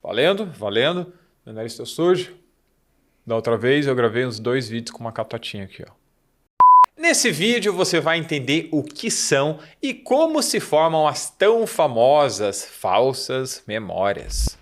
Valendo, valendo. Meu nariz está sujo. Da outra vez eu gravei uns 2 vídeos com uma catotinha aqui, ó. Nesse vídeo você vai entender o que são e como se formam as tão famosas falsas memórias.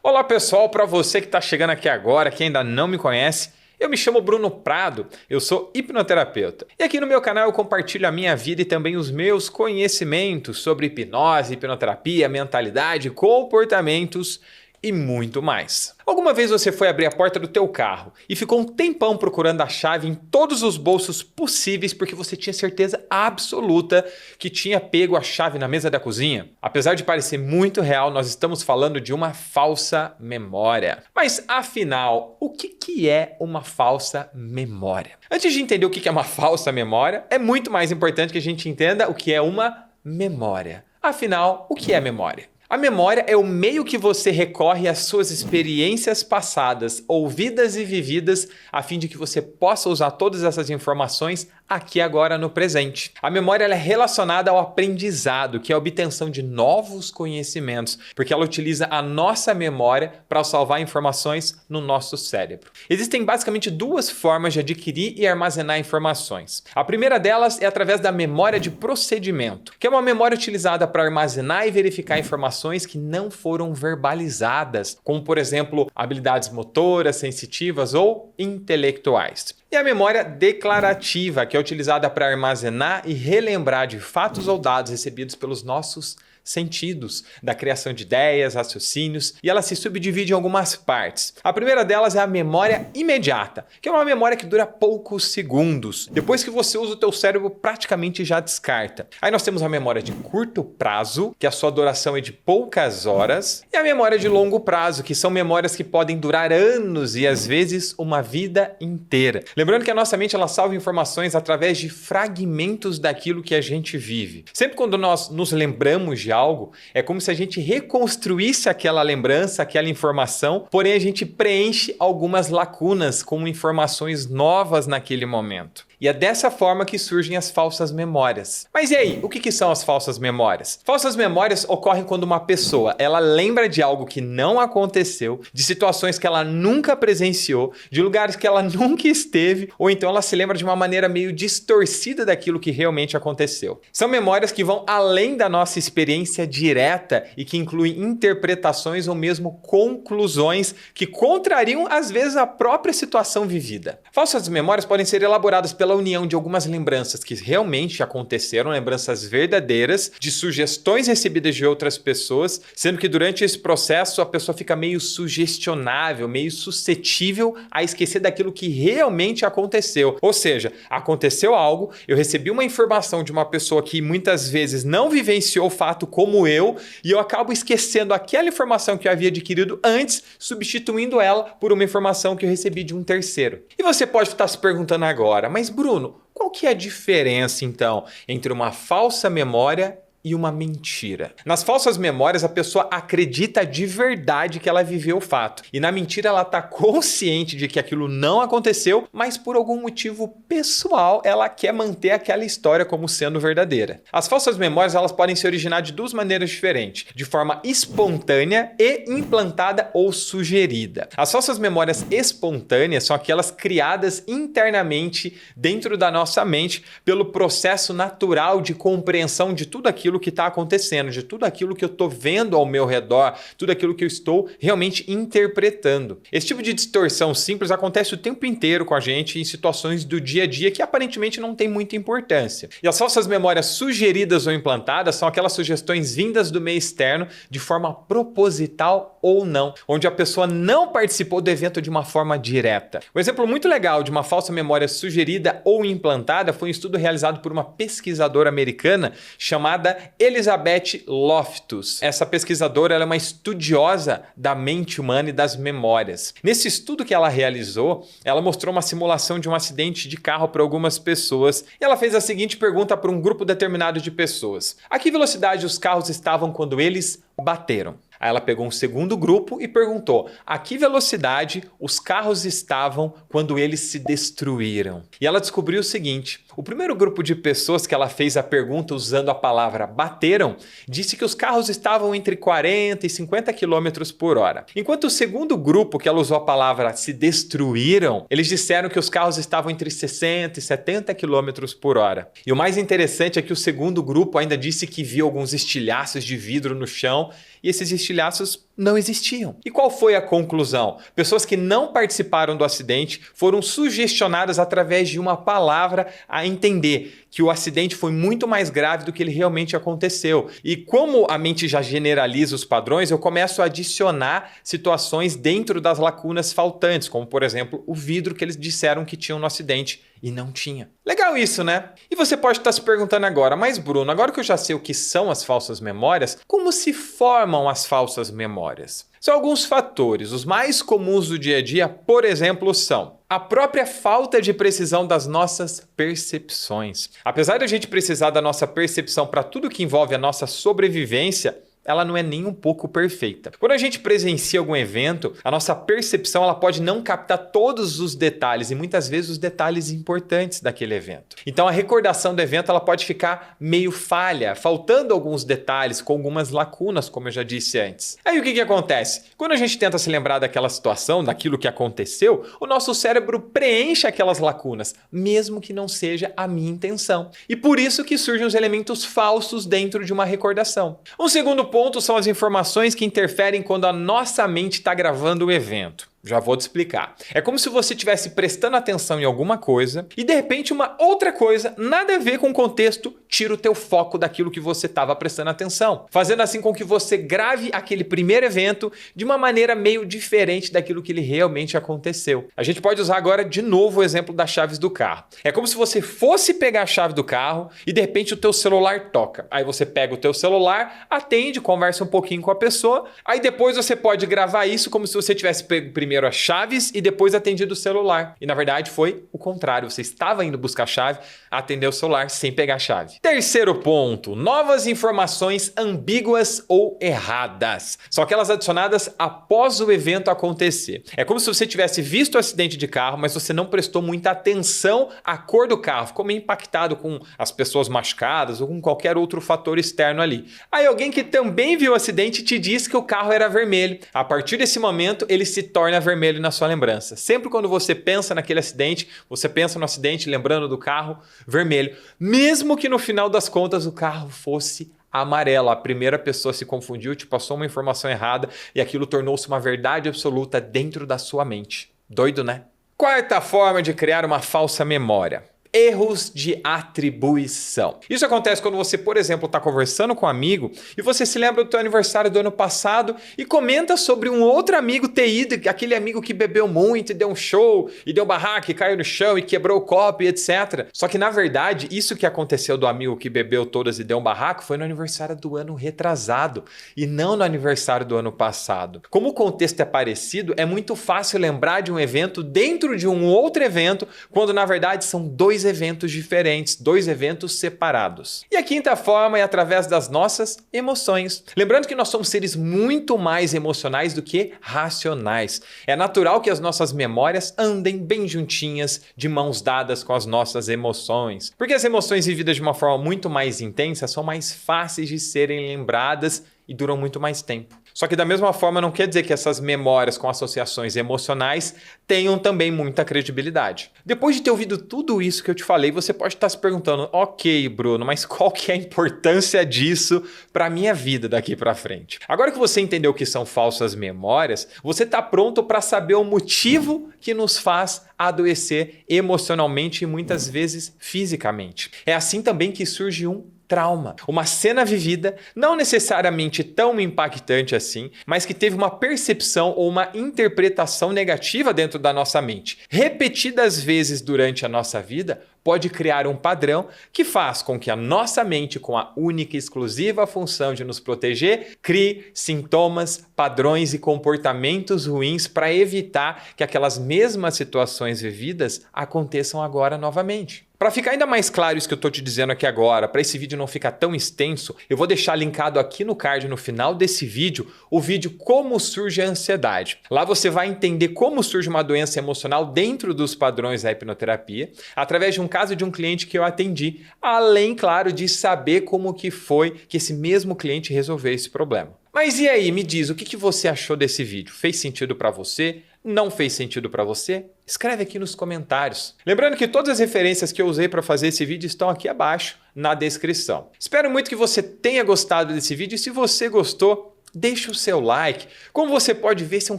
Olá pessoal, para você que está chegando aqui agora, que ainda não me conhece, eu me chamo Bruno Prado, eu sou hipnoterapeuta. E aqui no meu canal eu compartilho a minha vida e também os meus conhecimentos sobre hipnose, hipnoterapia, mentalidade, comportamentos e muito mais. Alguma vez você foi abrir a porta do teu carro e ficou um tempão procurando a chave em todos os bolsos possíveis porque você tinha certeza absoluta que tinha pego a chave na mesa da cozinha? Apesar de parecer muito real, nós estamos falando de uma falsa memória. Mas afinal, o que é uma falsa memória? Antes de entender o que é uma falsa memória, é muito mais importante que a gente entenda o que é uma memória. Afinal, o que é memória? A memória é o meio que você recorre às suas experiências passadas, ouvidas e vividas, a fim de que você possa usar todas essas informações aqui agora no presente. A memória ela é relacionada ao aprendizado, que é a obtenção de novos conhecimentos, porque ela utiliza a nossa memória para salvar informações no nosso cérebro. Existem basicamente 2 formas de adquirir e armazenar informações. A primeira delas é através da memória de procedimento, que é uma memória utilizada para armazenar e verificar informações que não foram verbalizadas, como por exemplo, habilidades motoras, sensitivas ou intelectuais. E a memória declarativa, que é utilizada para armazenar e relembrar de fatos ou dados recebidos pelos nossos sentidos, da criação de ideias, raciocínios, e ela se subdivide em algumas partes. A primeira delas é a memória imediata, que é uma memória que dura poucos segundos. Depois que você usa o teu cérebro, praticamente já descarta. Aí nós temos a memória de curto prazo, que a sua duração é de poucas horas, e a memória de longo prazo, que são memórias que podem durar anos e às vezes uma vida inteira. Lembrando que a nossa mente ela salva informações através de fragmentos daquilo que a gente vive. Sempre quando nós nos lembramos de algo, é como se a gente reconstruísse aquela lembrança, aquela informação, porém a gente preenche algumas lacunas com informações novas naquele momento. E é dessa forma que surgem as falsas memórias. Mas e aí, o que são as falsas memórias? Falsas memórias ocorrem quando uma pessoa ela lembra de algo que não aconteceu, de situações que ela nunca presenciou, de lugares que ela nunca esteve, ou então ela se lembra de uma maneira meio distorcida daquilo que realmente aconteceu. São memórias que vão além da nossa experiência direta e que incluem interpretações ou mesmo conclusões que contrariam às vezes a própria situação vivida. Falsas memórias podem ser elaboradas pela união de algumas lembranças que realmente aconteceram, lembranças verdadeiras, de sugestões recebidas de outras pessoas, sendo que durante esse processo a pessoa fica meio sugestionável, meio suscetível a esquecer daquilo que realmente aconteceu. Ou seja, aconteceu algo, eu recebi uma informação de uma pessoa que muitas vezes não vivenciou o fato como eu, e eu acabo esquecendo aquela informação que eu havia adquirido antes, substituindo ela por uma informação que eu recebi de um terceiro. E você pode estar se perguntando agora, mas Bruno, qual que é a diferença então entre uma falsa memória e uma mentira? Nas falsas memórias, a pessoa acredita de verdade que ela viveu o fato. E na mentira, ela está consciente de que aquilo não aconteceu, mas por algum motivo pessoal, ela quer manter aquela história como sendo verdadeira. As falsas memórias, elas podem se originar de 2 maneiras diferentes. De forma espontânea e implantada ou sugerida. As falsas memórias espontâneas são aquelas criadas internamente dentro da nossa mente pelo processo natural de compreensão de tudo aquilo que está acontecendo, de tudo aquilo que eu estou vendo ao meu redor, tudo aquilo que eu estou realmente interpretando. Esse tipo de distorção simples acontece o tempo inteiro com a gente em situações do dia a dia que aparentemente não tem muita importância. E as falsas memórias sugeridas ou implantadas são aquelas sugestões vindas do meio externo de forma proposital ou não, onde a pessoa não participou do evento de uma forma direta. Um exemplo muito legal de uma falsa memória sugerida ou implantada foi um estudo realizado por uma pesquisadora americana chamada Elizabeth Loftus. Essa pesquisadora ela é uma estudiosa da mente humana e das memórias. Nesse estudo que ela realizou, ela mostrou uma simulação de um acidente de carro para algumas pessoas e ela fez a seguinte pergunta para um grupo determinado de pessoas: a que velocidade os carros estavam quando eles bateram? Aí ela pegou um segundo grupo e perguntou a que velocidade os carros estavam quando eles se destruíram. E ela descobriu o seguinte: O primeiro grupo de pessoas que ela fez a pergunta usando a palavra bateram, disse que os carros estavam entre 40 e 50 km por hora. Enquanto o segundo grupo que ela usou a palavra se destruíram, eles disseram que os carros estavam entre 60 e 70 km por hora. E o mais interessante é que o segundo grupo ainda disse que viu alguns estilhaços de vidro no chão e esses estilhaços não existiam. E qual foi a conclusão? Pessoas que não participaram do acidente foram sugestionadas através de uma palavra a entender que o acidente foi muito mais grave do que ele realmente aconteceu. E como a mente já generaliza os padrões, eu começo a adicionar situações dentro das lacunas faltantes, como por exemplo o vidro que eles disseram que tinham no acidente e não tinha. Legal isso, né? E você pode estar se perguntando agora, mas Bruno, agora que eu já sei o que são as falsas memórias, como se formam as falsas memórias? São alguns fatores. Os mais comuns do dia a dia, por exemplo, são a própria falta de precisão das nossas percepções. Apesar de a gente precisar da nossa percepção para tudo que envolve a nossa sobrevivência, ela não é nem um pouco perfeita. Quando a gente presencia algum evento, a nossa percepção ela pode não captar todos os detalhes e muitas vezes os detalhes importantes daquele evento. Então a recordação do evento ela pode ficar meio falha, faltando alguns detalhes, com algumas lacunas, como eu já disse antes. Aí o que acontece? Quando a gente tenta se lembrar daquela situação, daquilo que aconteceu, o nosso cérebro preenche aquelas lacunas, mesmo que não seja a minha intenção. E por isso que surgem os elementos falsos dentro de uma recordação. Um segundo ponto são as informações que interferem quando a nossa mente está gravando o evento. Já vou te explicar. É como se você estivesse prestando atenção em alguma coisa e de repente uma outra coisa, nada a ver com o contexto, tira o teu foco daquilo que você estava prestando atenção. Fazendo assim com que você grave aquele primeiro evento de uma maneira meio diferente daquilo que ele realmente aconteceu. A gente pode usar agora de novo o exemplo das chaves do carro. É como se você fosse pegar a chave do carro e de repente o teu celular toca. Aí você pega o teu celular, atende, conversa um pouquinho com a pessoa, aí depois você pode gravar isso como se você tivesse pego primeiro as chaves e depois atendido o celular. E na verdade foi o contrário. Você estava indo buscar a chave, atendeu o celular sem pegar a chave. Terceiro ponto, novas informações ambíguas ou erradas. São aquelas adicionadas após o evento acontecer. É como se você tivesse visto o acidente de carro, mas você não prestou muita atenção à cor do carro. Ficou meio impactado com as pessoas machucadas ou com qualquer outro fator externo ali. Aí alguém que também viu o acidente te diz que o carro era vermelho. A partir desse momento, ele se torna vermelho na sua lembrança. Sempre quando você pensa naquele acidente, você pensa no acidente lembrando do carro vermelho. Mesmo que no final das contas o carro fosse amarelo. A primeira pessoa se confundiu, te passou uma informação errada e aquilo tornou-se uma verdade absoluta dentro da sua mente. Doido, né? Quarta forma de criar uma falsa memória. Erros de atribuição. Isso acontece quando você, por exemplo, está conversando com um amigo e você se lembra do seu aniversário do ano passado e comenta sobre um outro amigo ter ido, aquele amigo que bebeu muito e deu um show, e deu barraco, e caiu no chão e quebrou o copo e etc. Só que, na verdade, isso que aconteceu do amigo que bebeu todas e deu um barraco foi no aniversário do ano retrasado e não no aniversário do ano passado. Como o contexto é parecido, é muito fácil lembrar de um evento dentro de um outro evento, quando, na verdade, são dois eventos diferentes, dois eventos separados. E a quinta forma é através das nossas emoções. Lembrando que nós somos seres muito mais emocionais do que racionais. É natural que as nossas memórias andem bem juntinhas, de mãos dadas com as nossas emoções. Porque as emoções vividas de uma forma muito mais intensa são mais fáceis de serem lembradas e duram muito mais tempo. Só que da mesma forma não quer dizer que essas memórias com associações emocionais tenham também muita credibilidade. Depois de ter ouvido tudo isso que eu te falei, você pode estar se perguntando, ok, Bruno, mas qual que é a importância disso para a minha vida daqui para frente? Agora que você entendeu o que são falsas memórias, você está pronto para saber o motivo que nos faz adoecer emocionalmente e muitas vezes fisicamente. É assim também que surge um trauma, uma cena vivida, não necessariamente tão impactante assim, mas que teve uma percepção ou uma interpretação negativa dentro da nossa mente. Repetidas vezes durante a nossa vida, pode criar um padrão que faz com que a nossa mente, com a única e exclusiva função de nos proteger, crie sintomas, padrões e comportamentos ruins para evitar que aquelas mesmas situações vividas aconteçam agora novamente. Para ficar ainda mais claro isso que eu estou te dizendo aqui agora, para esse vídeo não ficar tão extenso, eu vou deixar linkado aqui no card no final desse vídeo o vídeo Como Surge a Ansiedade. Lá você vai entender como surge uma doença emocional dentro dos padrões da hipnoterapia, através de um caso de um cliente que eu atendi, além, claro, de saber como que foi que esse mesmo cliente resolveu esse problema. Mas e aí, me diz, o que você achou desse vídeo? Fez sentido para você? Não fez sentido para você? Escreve aqui nos comentários. Lembrando que todas as referências que eu usei para fazer esse vídeo estão aqui abaixo na descrição. Espero muito que você tenha gostado desse vídeo e se você gostou, deixa o seu like. Como você pode ver, esse é um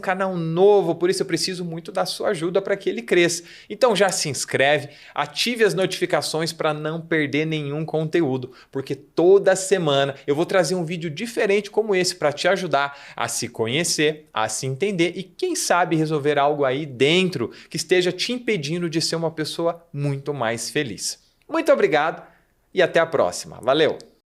canal novo, por isso eu preciso muito da sua ajuda para que ele cresça. Então já se inscreve, ative as notificações para não perder nenhum conteúdo, porque toda semana eu vou trazer um vídeo diferente como esse para te ajudar a se conhecer, a se entender e quem sabe resolver algo aí dentro que esteja te impedindo de ser uma pessoa muito mais feliz. Muito obrigado e até a próxima. Valeu!